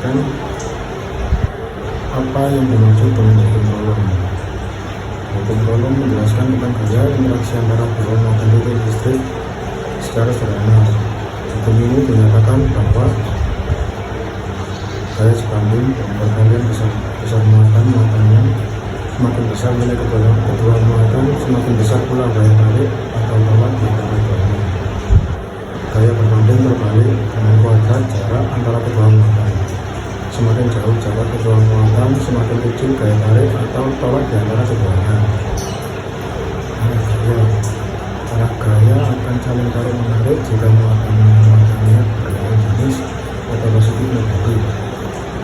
menjelaskan apa yang dimaksud dengan Newton Coulomb. Newton Coulomb menjelaskan tentang gaya interaksi antara dua magnet listrik secara sederhana. Hukum ini dinyatakan bahwa gaya sebanding dan perkalian besar muatannya semakin besar nilai kedua muatan, semakin besar pula gaya tarik atau tolak di antara keduanya. Gaya berbanding terbalik dengan kuadrat jarak antara kedua muatan. Semakin jauh jarak kedua muatan, semakin kecil gaya tarik atau tolak di antara keduanya. Arah gaya akan saling tarik menarik jika muatannya berlawan jenis atau positif negatif,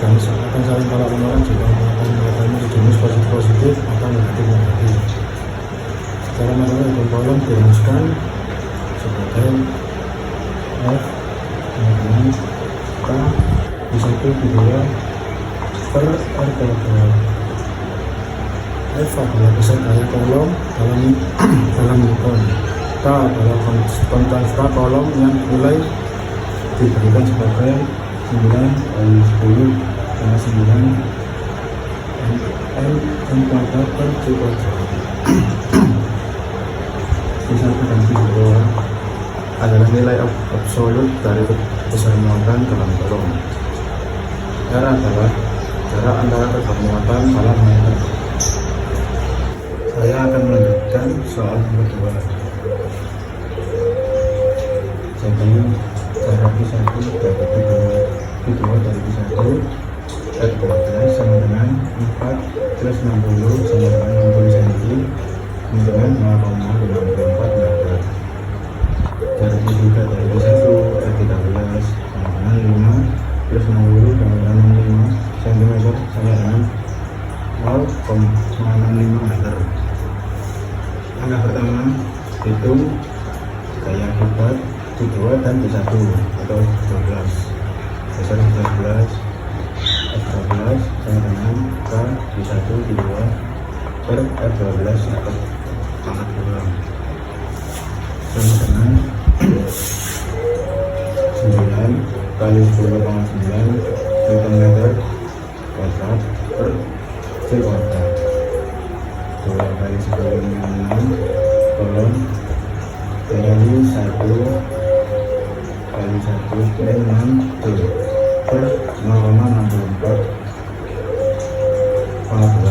dan akan saling tolak menolak jika muatannya sejenis positif atau negatif. Secara matematik Newton Coulomb dirumuskan sebagai F dengan K di 1 di 2 per R kuadrat. F adalah besar gaya Coulomb dalam Newton. K adalah konstanta Coulomb yang nilai diberikan sebagai 9 kali 10 sama 9 N kuadrat per C kuadrat. C1 dan C2 adalah nilai absolut dari besar muatan dalam Coulomb. R adalah jarak antara kedua muatan dalam meter. Saya akan melanjutkan soal kedua. Jadi jarak Q1 dari Q2 dari Q1 R kuadrat sama dengan 4 plus 60 sama dengan 60 cm dengan 0,54 meter. Jarak Q3 dari Q1 R13 sama dengan 5 plus 60 sama dengan 65 cm sama dengan 0,65 meter. Angka pertama, hitung gaya akibat Q2 dan Q1 atau 12. Besar 13 F12 sama dengan K Q1 Q2 per F12 dapat pangkat kurang sama dengan 9 kali 10 pangkat 9 Newton meter kuadrat per C kuadrat. 2 kali 10 dengan 6 kolom kali 1 kali 1 dengan 6 per 0,64 pangkat 2.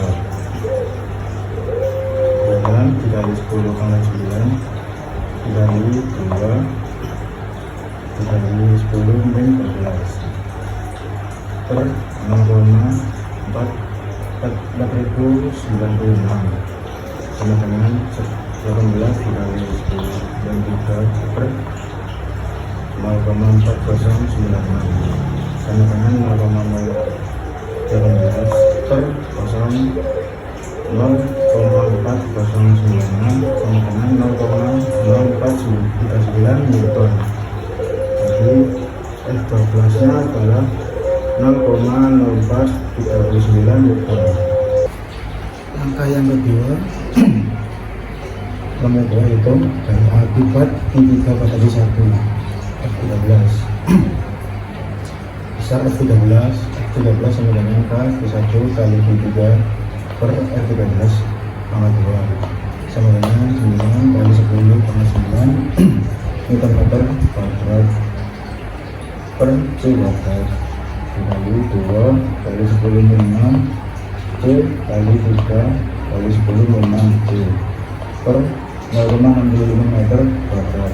Kemudian dikali 10 pangkat 9 dikali 2 dikali 10 min 12 per 0,4096 sama dengan 18 dikali 10 dan 3 per 0,4096 sama dengan 0,018 per 0,4096 sama dengan 0,0439 Newton. Jadi F12 nya adalah 0,0439 Newton. Angka yang kedua kami hitung dari akibat Q3 pada Q1 F13. Besar F13 sama dengan K Q1 kali Q3 per F13 pangkat 2 sama dengan 9 kali 10 pangkat 9 Newton meter kuadrat per C kuadrat dikali 2 kali 10 min 6 C kali 3 kali 10 min 6 C per 0,65 meter kuadrat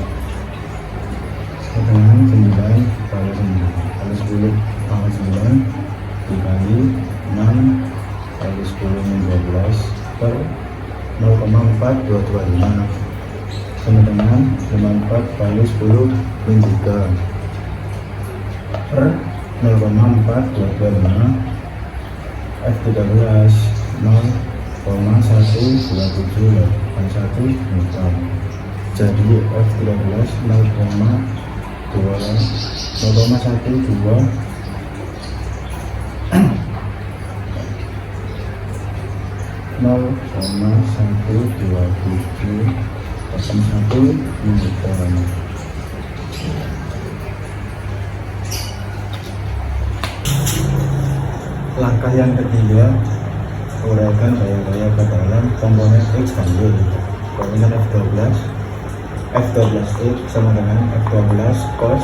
dengan 9 kali 9 kali 10 pangkat 9 dikali 6 kali 10 min 12 per 0,4225 sama dengan 54 kali 10 min 3 per 0,4225 F13 0,1278 Newton. Jadi F13 0,1281 Newton. Langkah yang ketiga, uraikan gaya-gaya ke dalam komponen X dan Y. Komponen F12X sama dengan F12 cos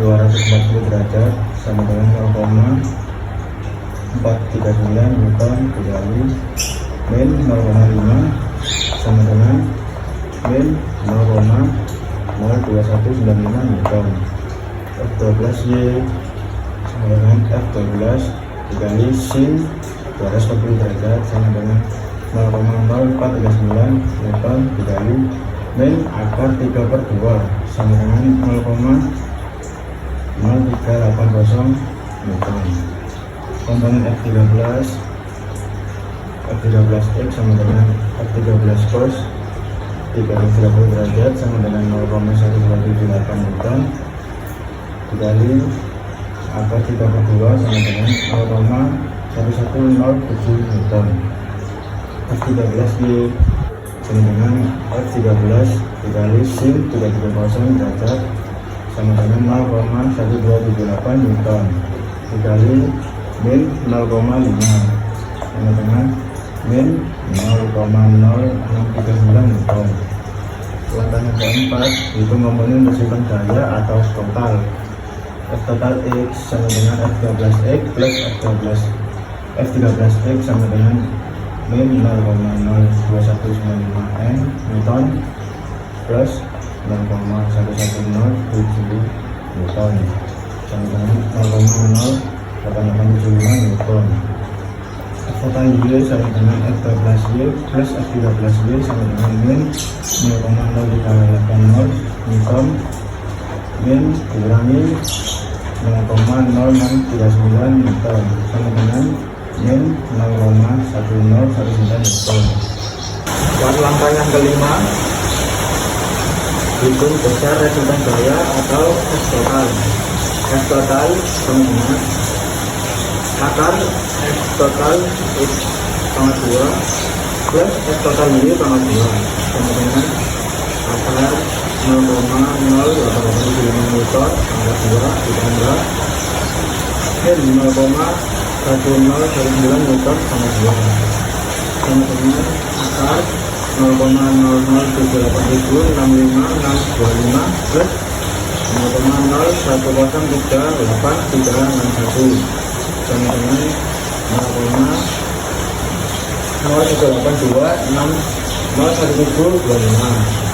240 derajat sama dengan 0,439 Newton dikali min 0,5 sama dengan min 0,02195 Newton. F12Y sama dengan F12 dikali sin 240 derajat sama dengan 0,0439 Newton dikali min akar 3/2 sama dengan 0,0380 Newton. Komponen F13X sama dengan F13 cos 330 derajat sama dengan 0,1278 Newton dikali akar 3/2 sama dengan 0,1107 Newton. F13Y sama dengan F13 dikali sin 330 derajat sama dengan 0,1278 Newton dikali min 0,5 sama dengan min 0,0639 Newton. Langkah yang keempat, hitung komponen bersifat gaya atau total. F total X sama dengan F13X plus F13X sama dengan min 0,02195 Newton plus 0,1107 Newton sama dengan 0,0875 Newton. F total Y sama dengan F12Y plus F13Y sama dengan min 0,0380 Newton min dikurangi 0,0639 Newton sama dengan min 0,1019 Newton. Dan langkah yang kelima, hitung besar resultan gaya atau F total. F total sama dengan akar F total X pangkat 2 plus F total Y pangkat 2 sama dengan akar 0,0875 Newton pangkat 2 ditambah min 0,1019 Newton pangkat 2 sama dengan akar 0,0078065 plus 0,01038361 sama dengan 0,038260125.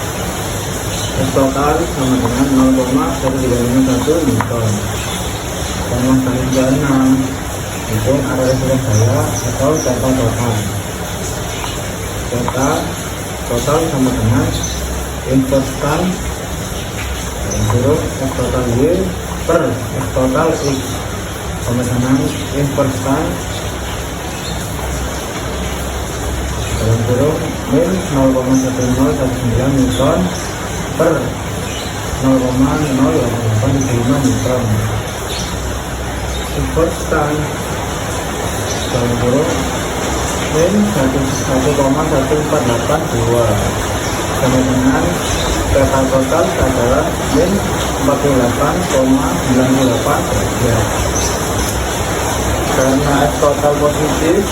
F total sama dengan 0,1351 Newton. Dan langkah yang ke-6, hitung area resultan gaya atau data total. Data total sama dengan inverse dalam kurung F total Y per F total X sama dengan inverse dalam kurung min 0,1019 Newton per 0,0875 Newton. Inverse dalam kurung min 1,1482 sama dengan data total adalah min 48,98 derajat. Karena F total positif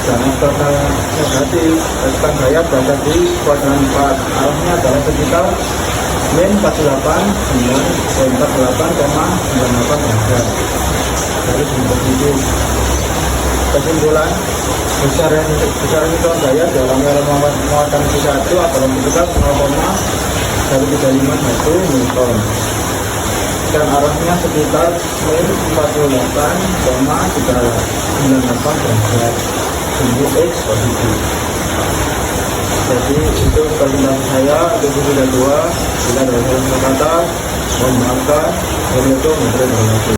dan F total negatif, resultan gaya berada di kuadran 4. Arahnya adalah sekitar min 48,98 derajat dari sudut positif. Kesimpulan, besar resultan gaya dalam muatan Q1 adalah sekitar 0,1351 Newton dan arahnya sekitar min 48,98 derajat sumbu X positif. Jadi itu presentasi saya untuk video kedua. Bila ada yang kata, mohon maafkan. Wassalamualaikum warahmatullahi wabarakatuh.